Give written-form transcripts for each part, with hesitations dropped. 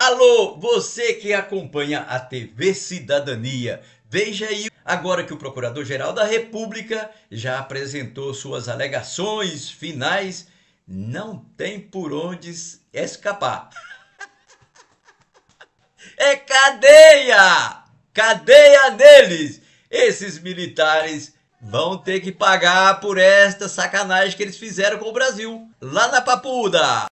Alô, você que acompanha a TV Cidadania, veja aí agora que o Procurador-Geral da República já apresentou suas alegações finais, não tem por onde escapar. É cadeia! Cadeia neles! Esses militares vão ter que pagar por esta sacanagem que eles fizeram com o Brasil, lá na Papuda.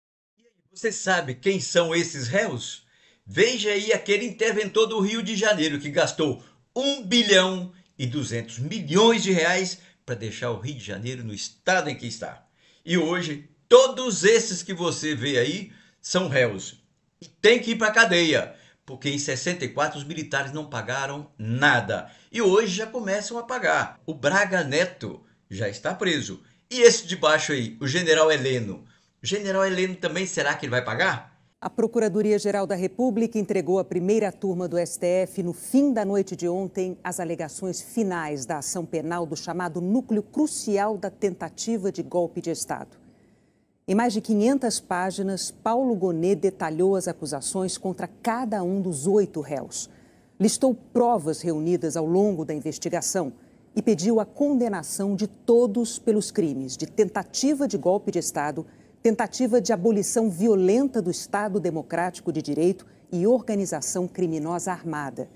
Você sabe quem são esses réus? Veja aí aquele interventor do Rio de Janeiro que gastou 1 bilhão e 200 milhões de reais para deixar o Rio de Janeiro no estado em que está. E hoje, todos esses que você vê aí são réus. E tem que ir para a cadeia, porque em 64 os militares não pagaram nada. E hoje já começam a pagar. O Braga Neto já está preso. E esse de baixo aí, o general Heleno. O general Heleno também, será que ele vai pagar? A Procuradoria-Geral da República entregou à primeira turma do STF, no fim da noite de ontem, as alegações finais da ação penal do chamado núcleo crucial da tentativa de golpe de Estado. Em mais de 500 páginas, Paulo Gonet detalhou as acusações contra cada um dos 8 réus. Listou provas reunidas ao longo da investigação e pediu a condenação de todos pelos crimes de tentativa de golpe de Estado, tentativa de abolição violenta do Estado Democrático de Direito e organização criminosa armada.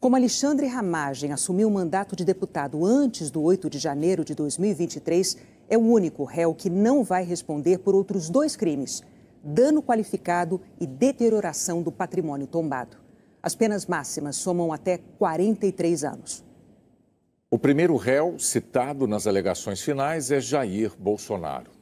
Como Alexandre Ramagem assumiu o mandato de deputado antes do 8 de janeiro de 2023, é o único réu que não vai responder por outros 2 crimes: dano qualificado e deterioração do patrimônio tombado. As penas máximas somam até 43 anos. O primeiro réu citado nas alegações finais é Jair Bolsonaro.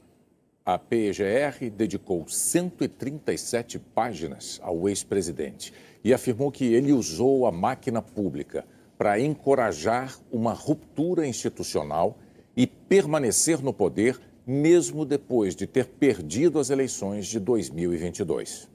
A PGR dedicou 137 páginas ao ex-presidente e afirmou que ele usou a máquina pública para encorajar uma ruptura institucional e permanecer no poder mesmo depois de ter perdido as eleições de 2022.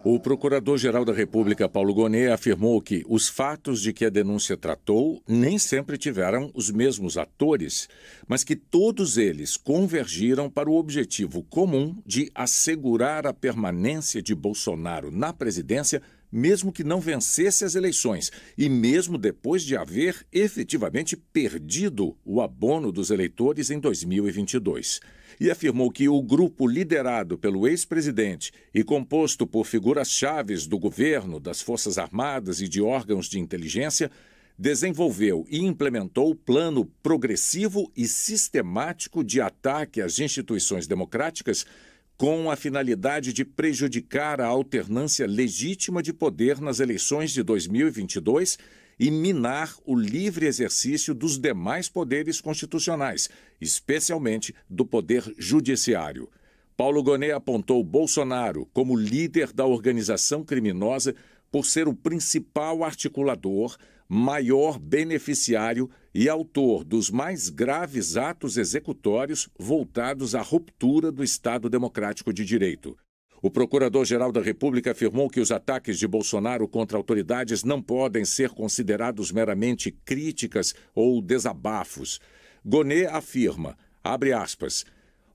O Procurador-Geral da República, Paulo Gonet, afirmou que os fatos de que a denúncia tratou nem sempre tiveram os mesmos atores, mas que todos eles convergiram para o objetivo comum de assegurar a permanência de Bolsonaro na presidência, mesmo que não vencesse as eleições e mesmo depois de haver efetivamente perdido o abono dos eleitores em 2022. E afirmou que o grupo liderado pelo ex-presidente e composto por figuras-chaves do governo, das Forças Armadas e de órgãos de inteligência desenvolveu e implementou o plano progressivo e sistemático de ataque às instituições democráticas com a finalidade de prejudicar a alternância legítima de poder nas eleições de 2022 e minar o livre exercício dos demais poderes constitucionais, especialmente do poder judiciário. Paulo Gonet apontou Bolsonaro como líder da organização criminosa por ser o principal articulador, maior beneficiário e autor dos mais graves atos executórios voltados à ruptura do Estado Democrático de Direito. O Procurador-Geral da República afirmou que os ataques de Bolsonaro contra autoridades não podem ser considerados meramente críticas ou desabafos. Gonet afirma, abre aspas,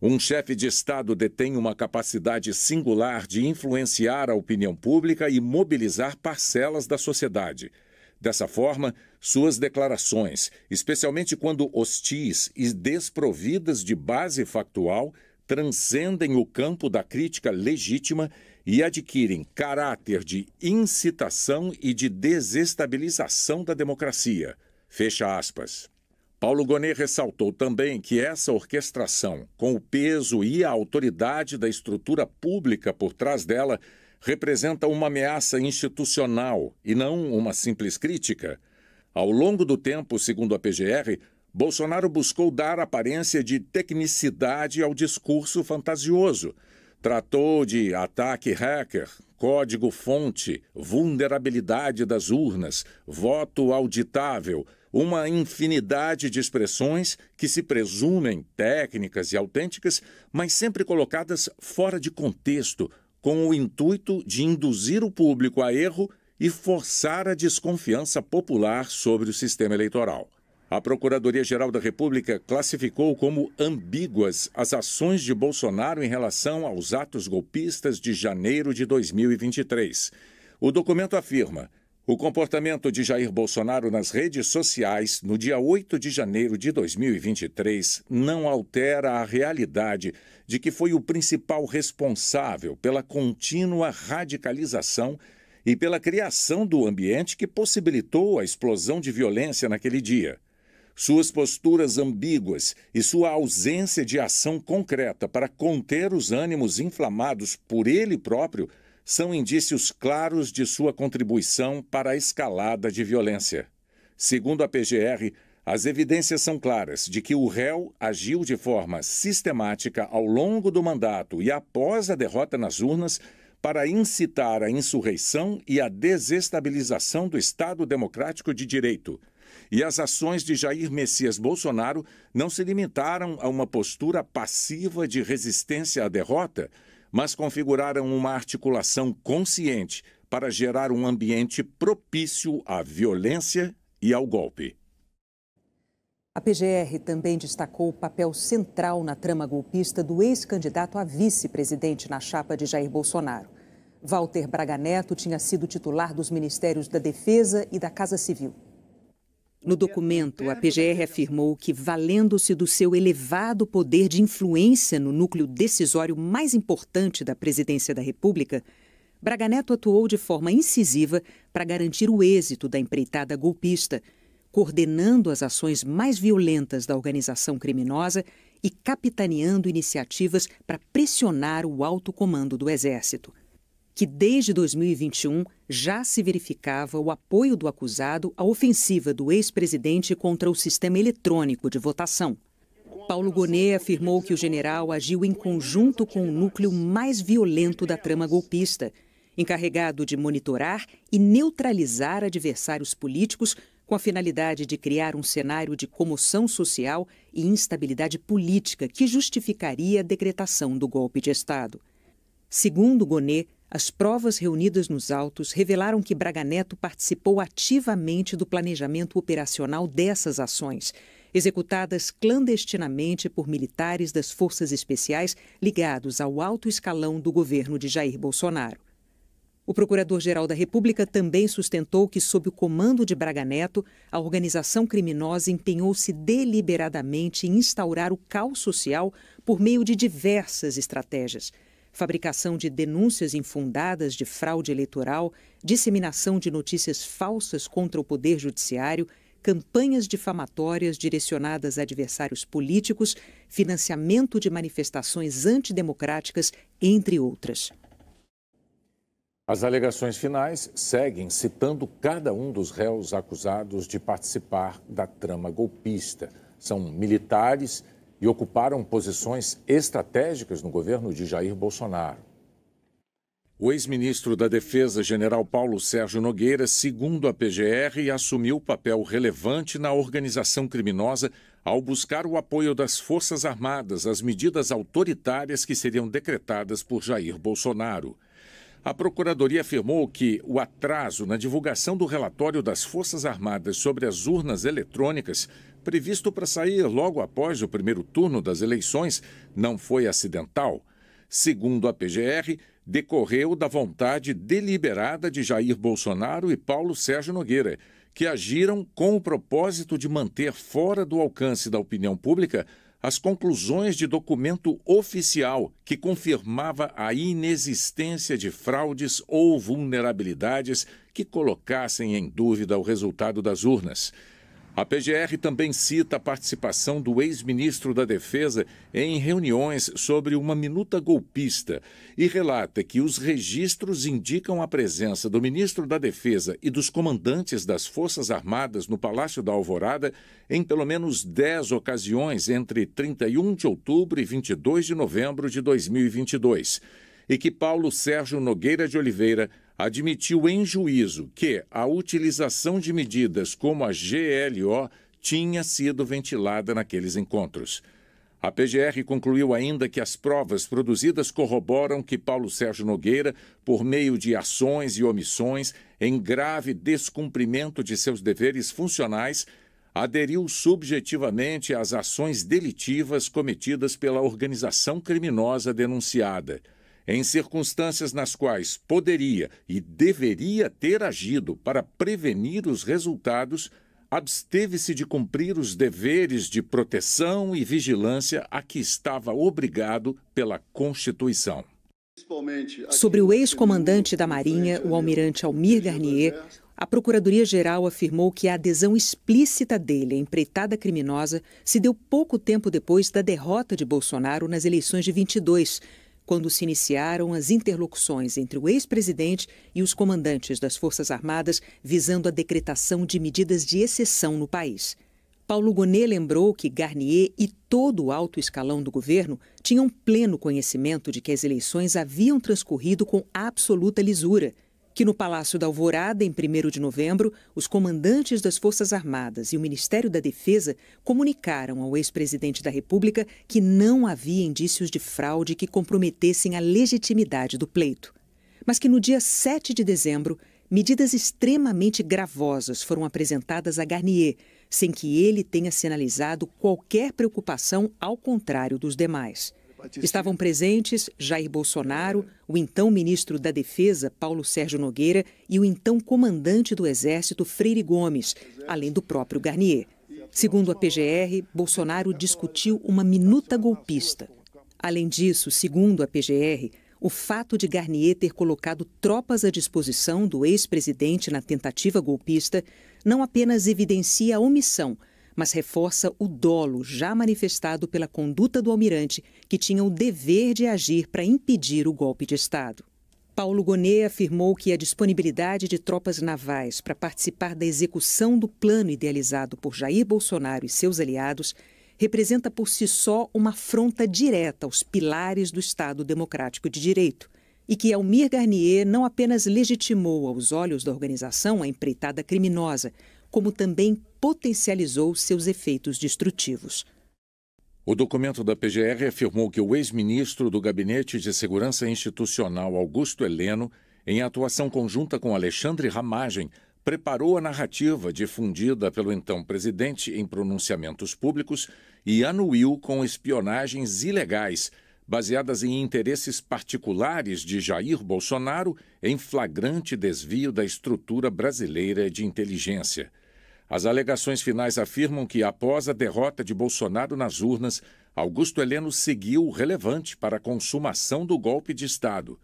um chefe de Estado detém uma capacidade singular de influenciar a opinião pública e mobilizar parcelas da sociedade. Dessa forma, suas declarações, especialmente quando hostis e desprovidas de base factual, transcendem o campo da crítica legítima e adquirem caráter de incitação e de desestabilização da democracia. Fecha aspas. Paulo Gonet ressaltou também que essa orquestração, com o peso e a autoridade da estrutura pública por trás dela, representa uma ameaça institucional e não uma simples crítica. Ao longo do tempo, segundo a PGR, Bolsonaro buscou dar aparência de tecnicidade ao discurso fantasioso. Tratou de ataque hacker, código-fonte, vulnerabilidade das urnas, voto auditável, uma infinidade de expressões que se presumem técnicas e autênticas, mas sempre colocadas fora de contexto, com o intuito de induzir o público a erro e forçar a desconfiança popular sobre o sistema eleitoral. A Procuradoria-Geral da República classificou como ambíguas as ações de Bolsonaro em relação aos atos golpistas de janeiro de 2023. O documento afirma: o comportamento de Jair Bolsonaro nas redes sociais no dia 8 de janeiro de 2023 não altera a realidade de que foi o principal responsável pela contínua radicalização e pela criação do ambiente que possibilitou a explosão de violência naquele dia. Suas posturas ambíguas e sua ausência de ação concreta para conter os ânimos inflamados por ele próprio são indícios claros de sua contribuição para a escalada de violência. Segundo a PGR, as evidências são claras de que o réu agiu de forma sistemática ao longo do mandato e após a derrota nas urnas para incitar a insurreição e a desestabilização do Estado Democrático de Direito. E as ações de Jair Messias Bolsonaro não se limitaram a uma postura passiva de resistência à derrota, mas configuraram uma articulação consciente para gerar um ambiente propício à violência e ao golpe. A PGR também destacou o papel central na trama golpista do ex-candidato a vice-presidente na chapa de Jair Bolsonaro. Walter Braga Neto tinha sido titular dos Ministérios da Defesa e da Casa Civil. No documento, a PGR afirmou que, valendo-se do seu elevado poder de influência no núcleo decisório mais importante da presidência da República, Braga Neto atuou de forma incisiva para garantir o êxito da empreitada golpista, coordenando as ações mais violentas da organização criminosa e capitaneando iniciativas para pressionar o alto comando do Exército, que desde 2021 já se verificava o apoio do acusado à ofensiva do ex-presidente contra o sistema eletrônico de votação. Paulo Gonet afirmou que o general agiu em conjunto com o núcleo mais violento da trama golpista, encarregado de monitorar e neutralizar adversários políticos com a finalidade de criar um cenário de comoção social e instabilidade política que justificaria a decretação do golpe de Estado. Segundo Gonet, as provas reunidas nos autos revelaram que Braga Neto participou ativamente do planejamento operacional dessas ações, executadas clandestinamente por militares das Forças Especiais ligados ao alto escalão do governo de Jair Bolsonaro. O Procurador-Geral da República também sustentou que, sob o comando de Braga Neto, a organização criminosa empenhou-se deliberadamente em instaurar o caos social por meio de diversas estratégias: fabricação de denúncias infundadas de fraude eleitoral, disseminação de notícias falsas contra o Poder Judiciário, campanhas difamatórias direcionadas a adversários políticos, financiamento de manifestações antidemocráticas, entre outras. As alegações finais seguem citando cada um dos réus acusados de participar da trama golpista. São militares e ocuparam posições estratégicas no governo de Jair Bolsonaro. O ex-ministro da Defesa, general Paulo Sérgio Nogueira, segundo a PGR, assumiu papel relevante na organização criminosa ao buscar o apoio das Forças Armadas às medidas autoritárias que seriam decretadas por Jair Bolsonaro. A Procuradoria afirmou que o atraso na divulgação do relatório das Forças Armadas sobre as urnas eletrônicas, previsto para sair logo após o primeiro turno das eleições, não foi acidental. Segundo a PGR, decorreu da vontade deliberada de Jair Bolsonaro e Paulo Sérgio Nogueira, que agiram com o propósito de manter fora do alcance da opinião pública as conclusões de documento oficial que confirmava a inexistência de fraudes ou vulnerabilidades que colocassem em dúvida o resultado das urnas. A PGR também cita a participação do ex-ministro da Defesa em reuniões sobre uma minuta golpista e relata que os registros indicam a presença do ministro da Defesa e dos comandantes das Forças Armadas no Palácio da Alvorada em pelo menos 10 ocasiões entre 31 de outubro e 22 de novembro de 2022, e que Paulo Sérgio Nogueira de Oliveira admitiu em juízo que a utilização de medidas como a GLO tinha sido ventilada naqueles encontros. A PGR concluiu ainda que as provas produzidas corroboram que Paulo Sérgio Nogueira, por meio de ações e omissões, em grave descumprimento de seus deveres funcionais, aderiu subjetivamente às ações delitivas cometidas pela organização criminosa denunciada, em circunstâncias nas quais poderia e deveria ter agido para prevenir os resultados, absteve-se de cumprir os deveres de proteção e vigilância a que estava obrigado pela Constituição. Sobre o ex-comandante da Marinha, o almirante Almir Garnier, a Procuradoria-Geral afirmou que a adesão explícita dele à empreitada criminosa se deu pouco tempo depois da derrota de Bolsonaro nas eleições de 22, quando se iniciaram as interlocuções entre o ex-presidente e os comandantes das Forças Armadas visando a decretação de medidas de exceção no país. Paulo Gonet lembrou que Garnier e todo o alto escalão do governo tinham pleno conhecimento de que as eleições haviam transcorrido com absoluta lisura, que no Palácio da Alvorada, em 1º de novembro, os comandantes das Forças Armadas e o Ministério da Defesa comunicaram ao ex-presidente da República que não havia indícios de fraude que comprometessem a legitimidade do pleito. Mas que no dia 7 de dezembro, medidas extremamente gravosas foram apresentadas a Garnier, sem que ele tenha sinalizado qualquer preocupação ao contrário dos demais. Estavam presentes Jair Bolsonaro, o então ministro da Defesa, Paulo Sérgio Nogueira, e o então comandante do Exército, Freire Gomes, além do próprio Garnier. Segundo a PGR, Bolsonaro discutiu uma minuta golpista. Além disso, segundo a PGR, o fato de Garnier ter colocado tropas à disposição do ex-presidente na tentativa golpista não apenas evidencia a omissão, mas reforça o dolo já manifestado pela conduta do almirante, que tinha o dever de agir para impedir o golpe de Estado. Paulo Gonet afirmou que a disponibilidade de tropas navais para participar da execução do plano idealizado por Jair Bolsonaro e seus aliados representa por si só uma afronta direta aos pilares do Estado Democrático de Direito, e que Almir Garnier não apenas legitimou aos olhos da organização a empreitada criminosa, como também potencializou seus efeitos destrutivos. O documento da PGR afirmou que o ex-ministro do Gabinete de Segurança Institucional, Augusto Heleno, em atuação conjunta com Alexandre Ramagem, preparou a narrativa difundida pelo então presidente em pronunciamentos públicos e anuiu com espionagens ilegais, baseadas em interesses particulares de Jair Bolsonaro em flagrante desvio da estrutura brasileira de inteligência. As alegações finais afirmam que, após a derrota de Bolsonaro nas urnas, Augusto Heleno seguiu relevante para a consumação do golpe de Estado.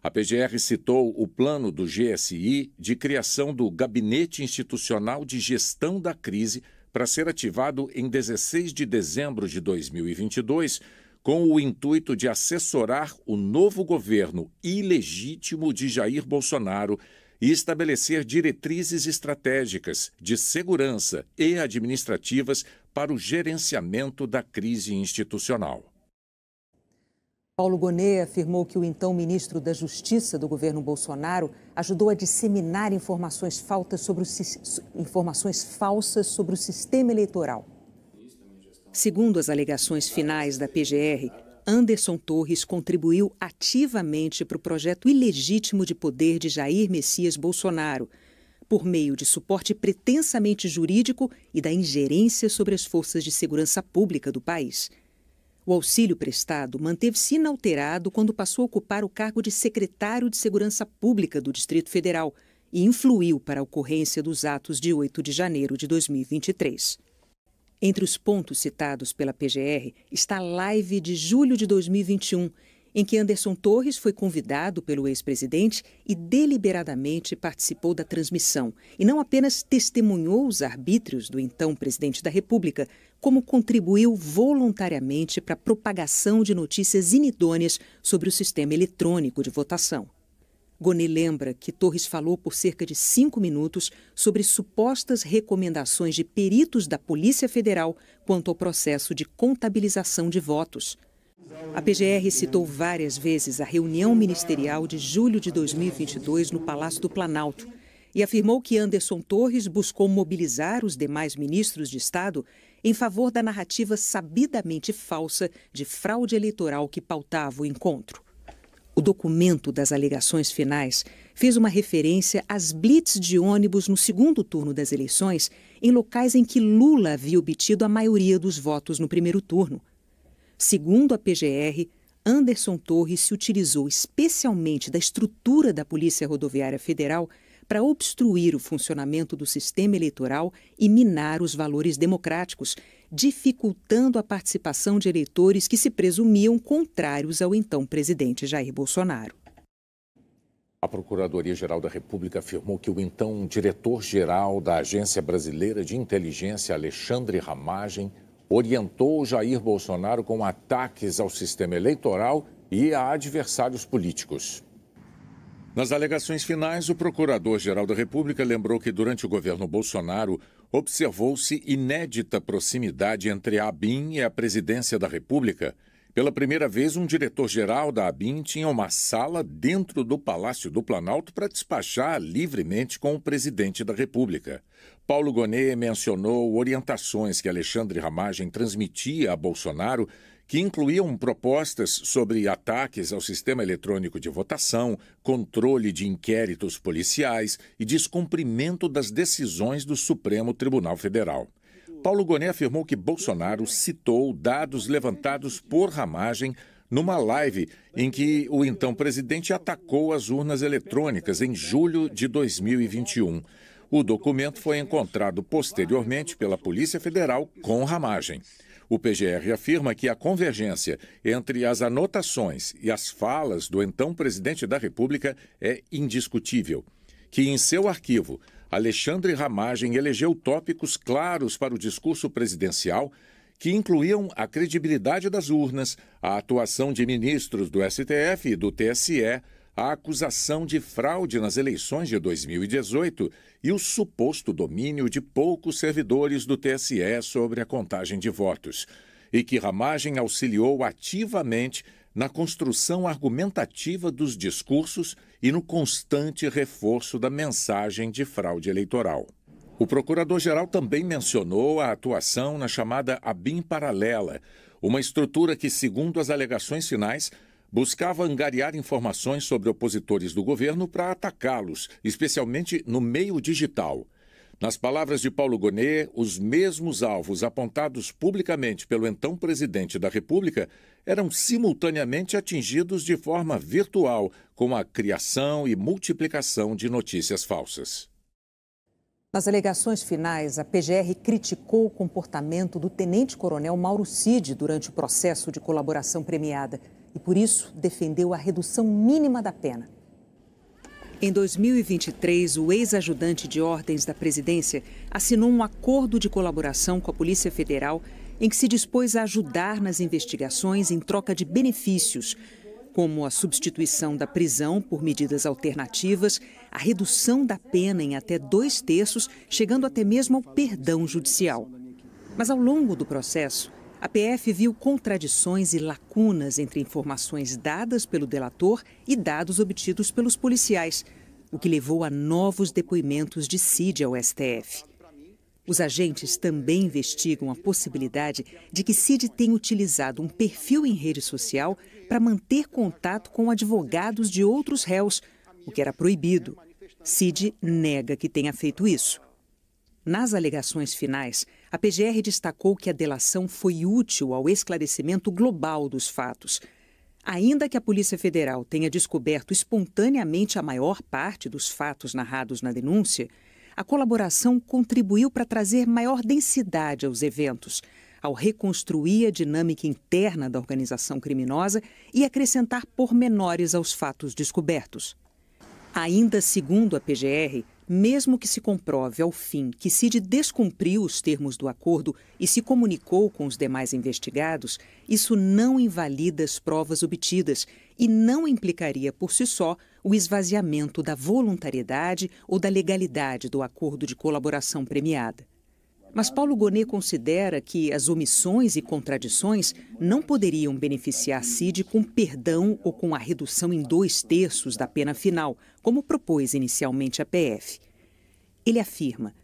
A PGR citou o plano do GSI de criação do Gabinete Institucional de Gestão da Crise para ser ativado em 16 de dezembro de 2022, com o intuito de assessorar o novo governo ilegítimo de Jair Bolsonaro e estabelecer diretrizes estratégicas de segurança e administrativas para o gerenciamento da crise institucional. Paulo Gonet afirmou que o então ministro da Justiça do governo Bolsonaro ajudou a disseminar informações falsas sobre o sistema eleitoral. Segundo as alegações finais da PGR, Anderson Torres contribuiu ativamente para o projeto ilegítimo de poder de Jair Messias Bolsonaro, por meio de suporte pretensamente jurídico e da ingerência sobre as forças de segurança pública do país. O auxílio prestado manteve-se inalterado quando passou a ocupar o cargo de secretário de Segurança Pública do Distrito Federal e influiu para a ocorrência dos atos de 8 de janeiro de 2023. Entre os pontos citados pela PGR está a live de julho de 2021, em que Anderson Torres foi convidado pelo ex-presidente e deliberadamente participou da transmissão, e não apenas testemunhou os arbítrios do então presidente da República, como contribuiu voluntariamente para a propagação de notícias inidôneas sobre o sistema eletrônico de votação. Gonet lembra que Torres falou por cerca de 5 minutos sobre supostas recomendações de peritos da Polícia Federal quanto ao processo de contabilização de votos. A PGR citou várias vezes a reunião ministerial de julho de 2022 no Palácio do Planalto e afirmou que Anderson Torres buscou mobilizar os demais ministros de Estado em favor da narrativa sabidamente falsa de fraude eleitoral que pautava o encontro. O documento das alegações finais fez uma referência às blitz de ônibus no segundo turno das eleições em locais em que Lula havia obtido a maioria dos votos no primeiro turno. Segundo a PGR, Anderson Torres se utilizou especialmente da estrutura da Polícia Rodoviária Federal para obstruir o funcionamento do sistema eleitoral e minar os valores democráticos, dificultando a participação de eleitores que se presumiam contrários ao então presidente Jair Bolsonaro. A Procuradoria-Geral da República afirmou que o então diretor-geral da Agência Brasileira de Inteligência, Alexandre Ramagem, orientou Jair Bolsonaro com ataques ao sistema eleitoral e a adversários políticos. Nas alegações finais, o Procurador-Geral da República lembrou que durante o governo Bolsonaro observou-se inédita proximidade entre a ABIN e a Presidência da República. Pela primeira vez, um diretor-geral da ABIN tinha uma sala dentro do Palácio do Planalto para despachar livremente com o presidente da República. Paulo Gonet mencionou orientações que Alexandre Ramagem transmitia a Bolsonaro, que incluíam propostas sobre ataques ao sistema eletrônico de votação, controle de inquéritos policiais e descumprimento das decisões do Supremo Tribunal Federal. Paulo Gonet afirmou que Bolsonaro citou dados levantados por Ramagem numa live em que o então presidente atacou as urnas eletrônicas em julho de 2021. O documento foi encontrado posteriormente pela Polícia Federal com Ramagem. O PGR afirma que a convergência entre as anotações e as falas do então presidente da República é indiscutível, que em seu arquivo Alexandre Ramagem elegeu tópicos claros para o discurso presidencial que incluíam a credibilidade das urnas, a atuação de ministros do STF e do TSE, a acusação de fraude nas eleições de 2018 e o suposto domínio de poucos servidores do TSE sobre a contagem de votos, e que Ramagem auxiliou ativamente na construção argumentativa dos discursos e no constante reforço da mensagem de fraude eleitoral. O procurador-geral também mencionou a atuação na chamada ABIN Paralela, uma estrutura que, segundo as alegações finais, buscava angariar informações sobre opositores do governo para atacá-los, especialmente no meio digital. Nas palavras de Paulo Gonet, os mesmos alvos apontados publicamente pelo então presidente da República eram simultaneamente atingidos de forma virtual, com a criação e multiplicação de notícias falsas. Nas alegações finais, a PGR criticou o comportamento do tenente-coronel Mauro Cid durante o processo de colaboração premiada e, por isso, defendeu a redução mínima da pena. Em 2023, o ex-ajudante de ordens da presidência assinou um acordo de colaboração com a Polícia Federal em que se dispôs a ajudar nas investigações em troca de benefícios, como a substituição da prisão por medidas alternativas, a redução da pena em até 2/3, chegando até mesmo ao perdão judicial. Mas ao longo do processo, a PF viu contradições e lacunas entre informações dadas pelo delator e dados obtidos pelos policiais, o que levou a novos depoimentos de Cid ao STF. Os agentes também investigam a possibilidade de que Cid tenha utilizado um perfil em rede social para manter contato com advogados de outros réus, o que era proibido. Cid nega que tenha feito isso. Nas alegações finais, a PGR destacou que a delação foi útil ao esclarecimento global dos fatos. Ainda que a Polícia Federal tenha descoberto espontaneamente a maior parte dos fatos narrados na denúncia, a colaboração contribuiu para trazer maior densidade aos eventos, ao reconstruir a dinâmica interna da organização criminosa e acrescentar pormenores aos fatos descobertos. Ainda segundo a PGR, mesmo que se comprove ao fim que Cid descumpriu os termos do acordo e se comunicou com os demais investigados, isso não invalida as provas obtidas e não implicaria por si só o esvaziamento da voluntariedade ou da legalidade do acordo de colaboração premiada. Mas Paulo Gonet considera que as omissões e contradições não poderiam beneficiar Cid com perdão ou com a redução em 2/3 da pena final, como propôs inicialmente a PF. Ele afirma: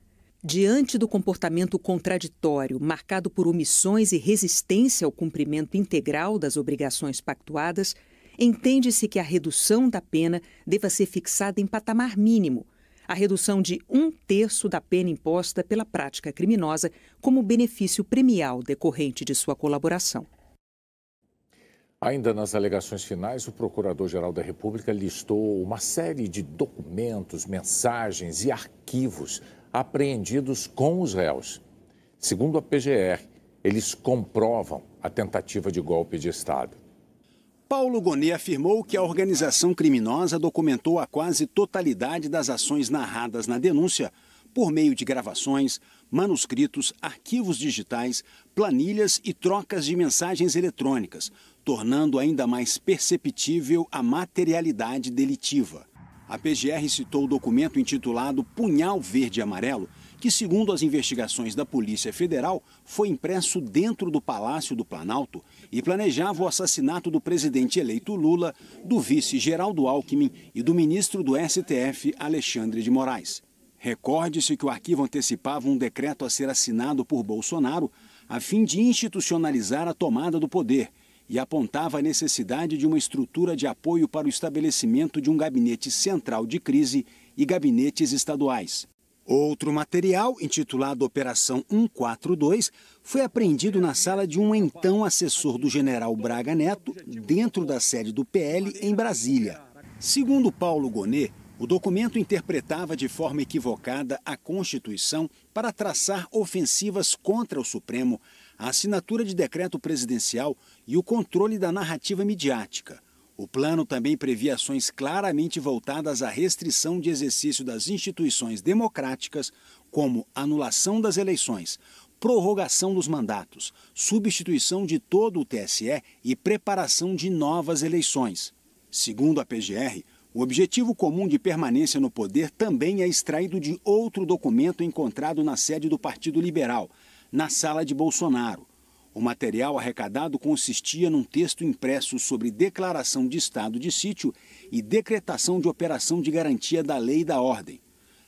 diante do comportamento contraditório, marcado por omissões e resistência ao cumprimento integral das obrigações pactuadas, entende-se que a redução da pena deva ser fixada em patamar mínimo, a redução de 1/3 da pena imposta pela prática criminosa como benefício premial decorrente de sua colaboração. Ainda nas alegações finais, o Procurador-Geral da República listou uma série de documentos, mensagens e arquivos apreendidos com os réus. Segundo a PGR, eles comprovam a tentativa de golpe de Estado. Paulo Gonet afirmou que a organização criminosa documentou a quase totalidade das ações narradas na denúncia por meio de gravações, manuscritos, arquivos digitais, planilhas e trocas de mensagens eletrônicas, tornando ainda mais perceptível a materialidade delitiva. A PGR citou o documento intitulado Punhal Verde e Amarelo, que, segundo as investigações da Polícia Federal, foi impresso dentro do Palácio do Planalto e planejava o assassinato do presidente eleito Lula, do vice Geraldo Alckmin e do ministro do STF, Alexandre de Moraes. Recorde-se que o arquivo antecipava um decreto a ser assinado por Bolsonaro a fim de institucionalizar a tomada do poder e apontava a necessidade de uma estrutura de apoio para o estabelecimento de um gabinete central de crise e gabinetes estaduais. Outro material, intitulado Operação 142, foi apreendido na sala de um então assessor do general Braga Neto, dentro da sede do PL em Brasília. Segundo Paulo Gonet, o documento interpretava de forma equivocada a Constituição para traçar ofensivas contra o Supremo, a assinatura de decreto presidencial e o controle da narrativa midiática. O plano também previa ações claramente voltadas à restrição de exercício das instituições democráticas, como anulação das eleições, prorrogação dos mandatos, substituição de todo o TSE e preparação de novas eleições. Segundo a PGR, o objetivo comum de permanência no poder também é extraído de outro documento encontrado na sede do Partido Liberal, na sala de Bolsonaro. O material arrecadado consistia num texto impresso sobre declaração de estado de sítio e decretação de operação de garantia da lei e da ordem.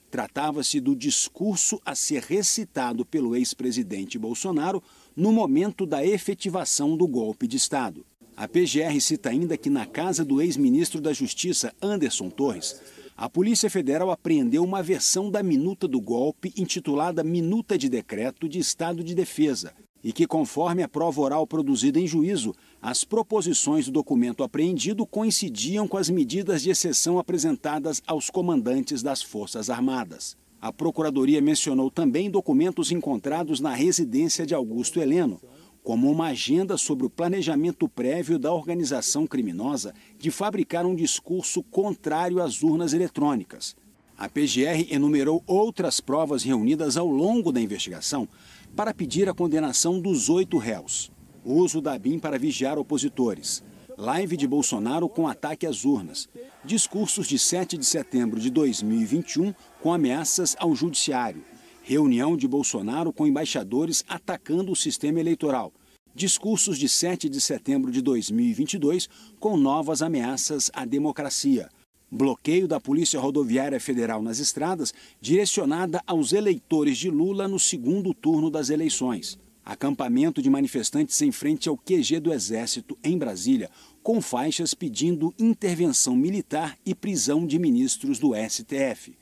Tratava-se do discurso a ser recitado pelo ex-presidente Bolsonaro no momento da efetivação do golpe de Estado. A PGR cita ainda que na casa do ex-ministro da Justiça, Anderson Torres, a Polícia Federal apreendeu uma versão da minuta do golpe intitulada Minuta de Decreto de Estado de Defesa e que, conforme a prova oral produzida em juízo, as proposições do documento apreendido coincidiam com as medidas de exceção apresentadas aos comandantes das Forças Armadas. A Procuradoria mencionou também documentos encontrados na residência de Augusto Heleno, como uma agenda sobre o planejamento prévio da organização criminosa de fabricar um discurso contrário às urnas eletrônicas. A PGR enumerou outras provas reunidas ao longo da investigação para pedir a condenação dos 8 réus. O uso da BIM para vigiar opositores, live de Bolsonaro com ataque às urnas, discursos de 7 de setembro de 2021 com ameaças ao judiciário, reunião de Bolsonaro com embaixadores atacando o sistema eleitoral, discursos de 7 de setembro de 2022 com novas ameaças à democracia, bloqueio da Polícia Rodoviária Federal nas estradas direcionada aos eleitores de Lula no segundo turno das eleições, acampamento de manifestantes em frente ao QG do Exército em Brasília, com faixas pedindo intervenção militar e prisão de ministros do STF,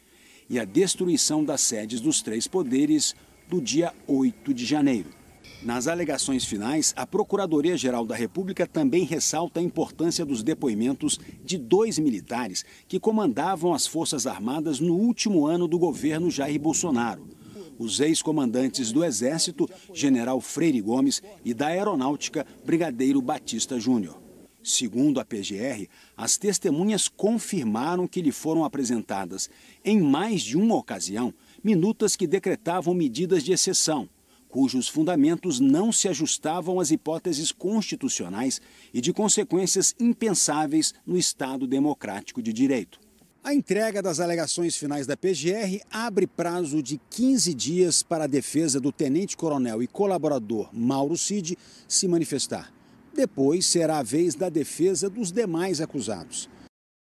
e a destruição das sedes dos 3 poderes do dia 8 de janeiro. Nas alegações finais, a Procuradoria-Geral da República também ressalta a importância dos depoimentos de 2 militares que comandavam as Forças Armadas no último ano do governo Jair Bolsonaro. Os ex-comandantes do Exército, General Freire Gomes, e da Aeronáutica, Brigadeiro Batista Júnior. Segundo a PGR, as testemunhas confirmaram que lhe foram apresentadas, em mais de uma ocasião, minutas que decretavam medidas de exceção, cujos fundamentos não se ajustavam às hipóteses constitucionais e de consequências impensáveis no Estado democrático de direito. A entrega das alegações finais da PGR abre prazo de 15 dias para a defesa do tenente-coronel e colaborador Mauro Cid se manifestar. Depois será a vez da defesa dos demais acusados.